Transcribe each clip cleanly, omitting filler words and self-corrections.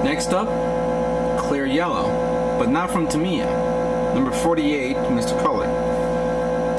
Next up, clear yellow, but not from Tamiya. Number 48, Mr. Color.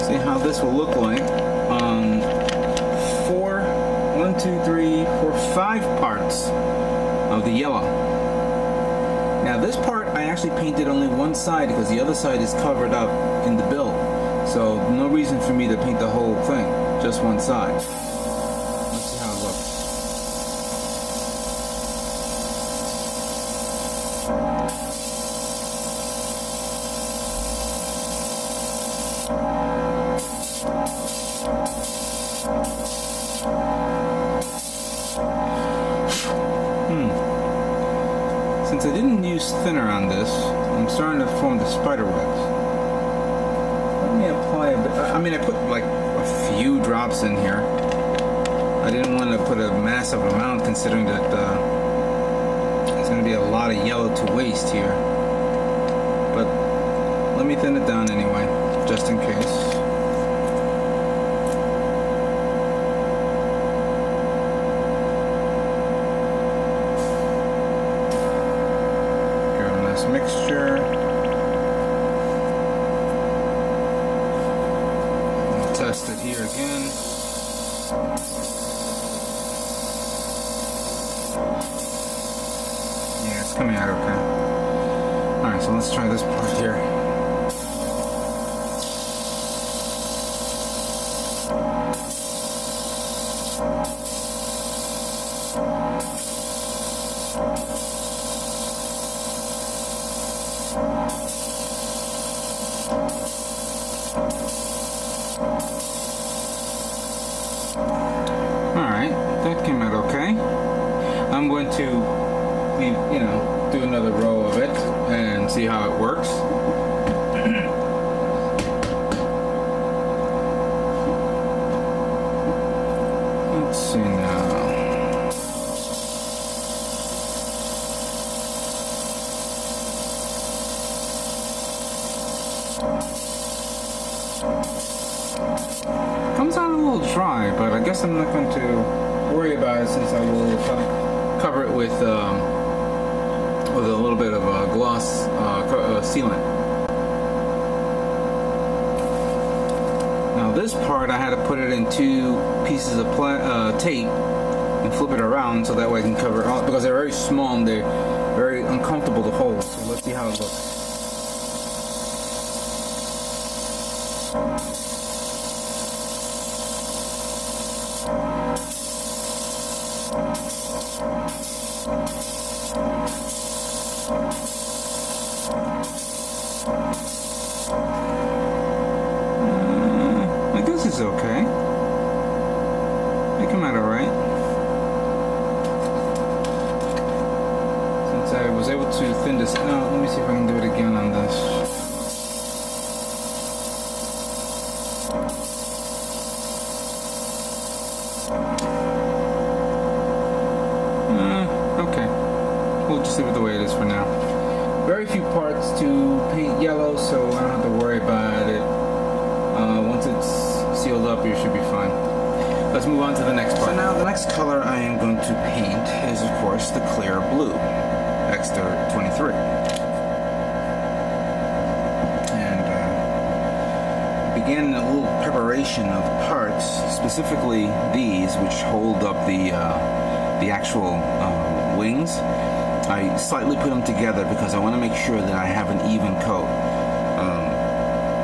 See how this will look like on 5 parts of the yellow. Now this part I actually painted only one side because the other side is covered up in the build. So no reason for me to paint the whole thing, just one side. Let's see how it looks. Since I didn't use thinner on this, I'm starting to form the spider webs. Let me apply a bit. I mean, I put like a few drops in here. I didn't want to put a massive amount considering that it's going to be a lot of yellow to waste here. But let me thin it down anyway, just in case. Mixture. I'll test it here again. Yeah, it's coming out okay. Alright, so let's try this part here. Alright, that came out okay. I'm going to do another row of it and see how it works. Let's see now. Comes out a little dry, but I guess I'm not going to worry about it since I will cover it with a little bit of a gloss sealant. Now this part I had to put it in 2 pieces of tape and flip it around so that way I can cover it all because they're very small and they're very uncomfortable to hold. So let's see how it looks. I guess it's okay. They come out alright. Since I was able to thin this out, let me see if I can do it again on this. Okay. We'll just leave it the way it is for now. Very few parts to paint yellow, so I don't have to worry about it. Once it's sealed up, you should be fine. Let's move on to the next part. So now the next color I am going to paint is, of course, the clear blue, Exter 23. And began a little preparation of parts, specifically these, which hold up the actual wings. I slightly put them together because I want to make sure that I have an even coat.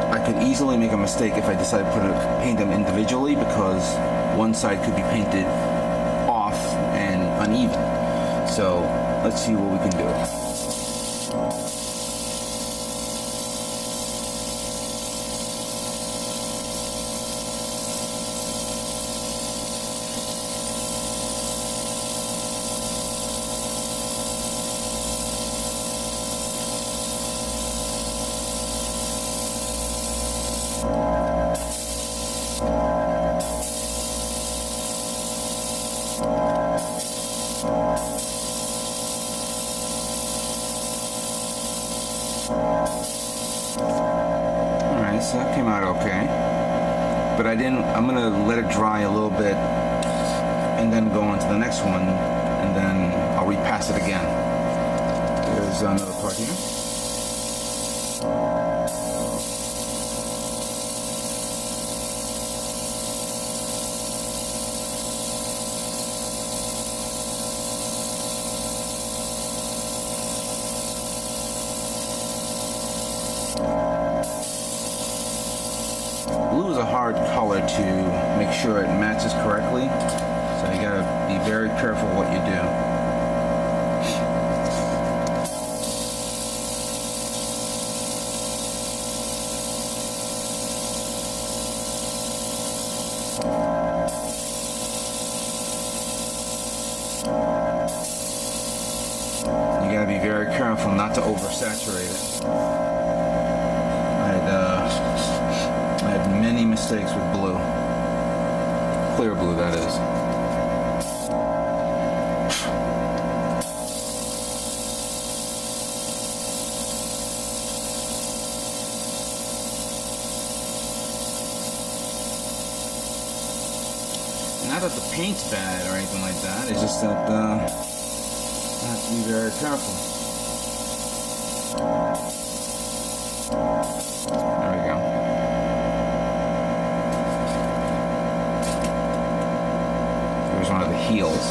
I could easily make a mistake if I decide to paint them individually because one side could be painted off and uneven. So let's see what we can do. Alright, so that came out okay. But I'm gonna let it dry a little bit and then go on to the next one and then I'll repass it again. Here's another part here. Blue is a hard color to make sure it matches correctly, so you gotta be very careful what you do. You gotta be very careful not to oversaturate it. I had many mistakes with blue. Clear blue, that is. Not that the paint's bad or anything like that, it's just that I have to be very careful. There we go. Here's one of the heels.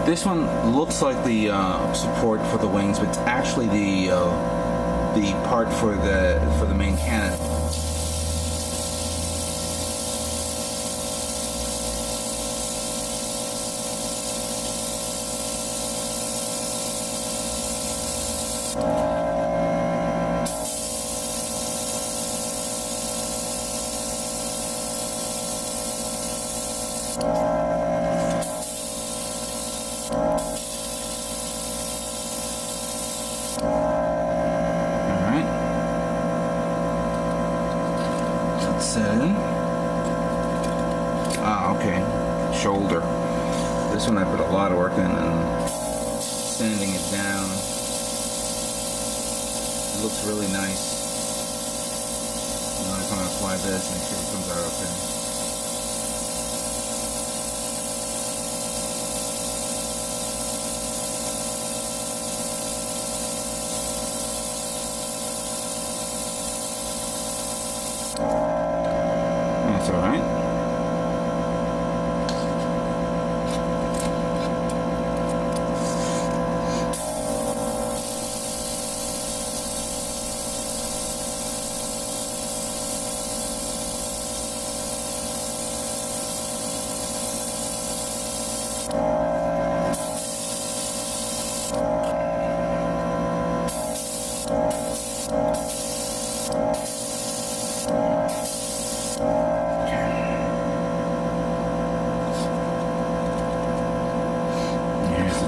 This one looks like the support for the wings, but it's actually the part for the main cannon. Okay, shoulder. This one I put a lot of work in and sanding it down. It looks really nice. Now I'm going to apply this and make sure it comes out okay. That's alright.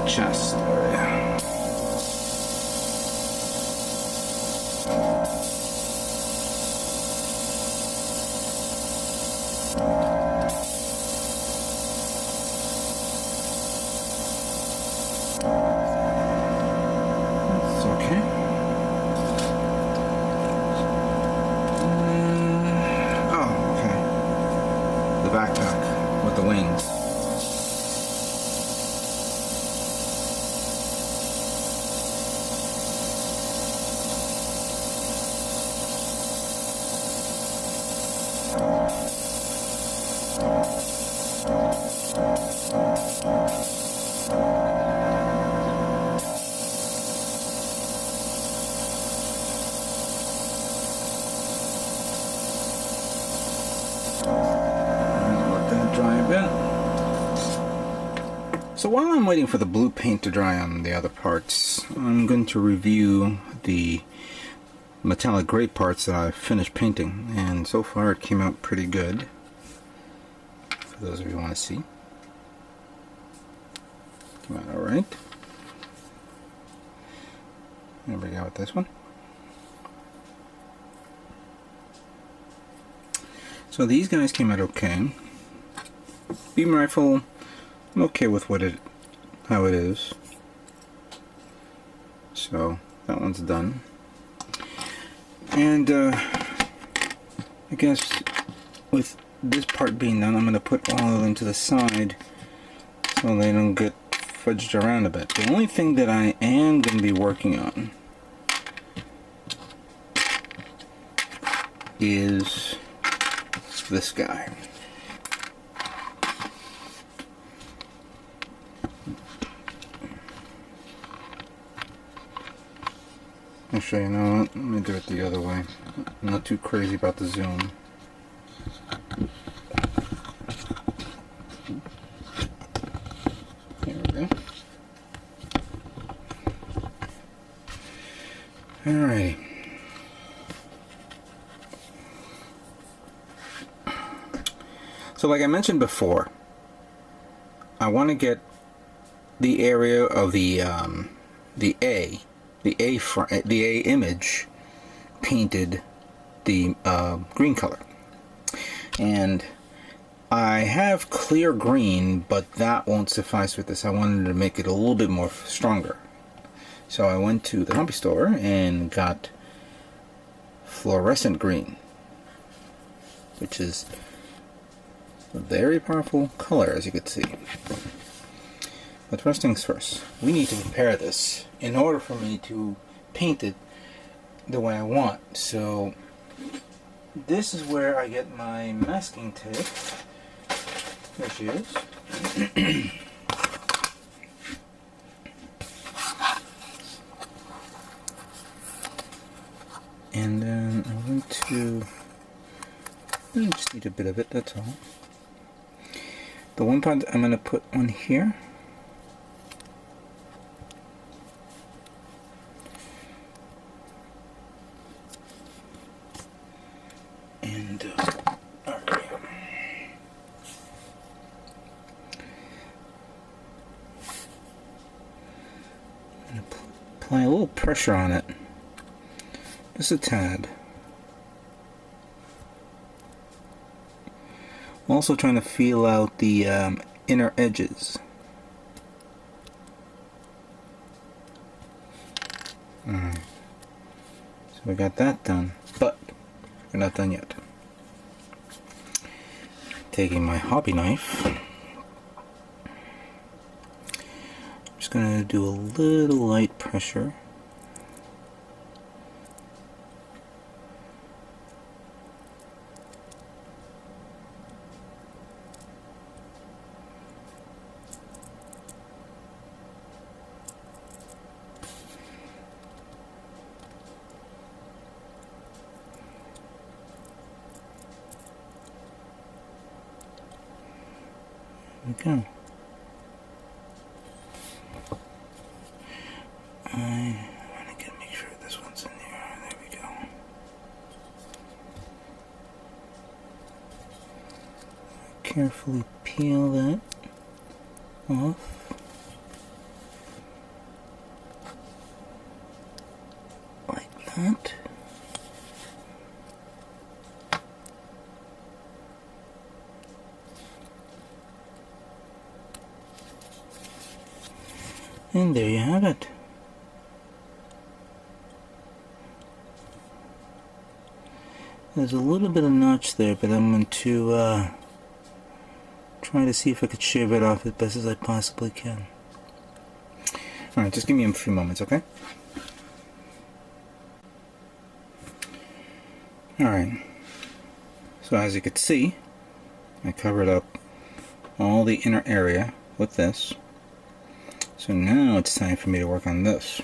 Chest area. That's okay. Oh, okay. The backpack with the wings. So while I'm waiting for the blue paint to dry on the other parts, I'm going to review the metallic gray parts that I've finished painting, and so far it came out pretty good, for those of you who want to see. Came out alright. There we go with this one. So these guys came out okay. Beam rifle, I'm okay with how it is. So that one's done. And I guess with this part being done, I'm going to put all of them to the side so they don't get fudged around a bit. The only thing that I am going to be working on is this guy. Actually, you know what? Let me do it the other way. I'm not too crazy about the zoom. There we go. Alrighty. So like I mentioned before, I want to get the area of the A image painted the green color. And I have clear green, but that won't suffice with this. I wanted to make it a little bit more stronger. So I went to the hobby store and got fluorescent green, which is a very powerful color, as you can see. But first things first, we need to prepare this in order for me to paint it the way I want. So this is where I get my masking tape. There she is. And then I'm going to just need a bit of it, that's all. The one part I'm going to put on here. And alright. I'm going to apply a little pressure on it. Just a tad. I'm also trying to feel out the inner edges. Alright. So we got that done, but we're not done yet. Taking my hobby knife, I'm just going to do a little light pressure. There we go. I want to make sure this one's in there. There we go. Carefully peel that off. Like that. And there you have it. There's a little bit of notch there, but I'm going to try to see if I could shave it off as best as I possibly can. Alright, just give me a few moments, okay? Alright, so as you can see, I covered up all the inner area with this. So now it's time for me to work on this.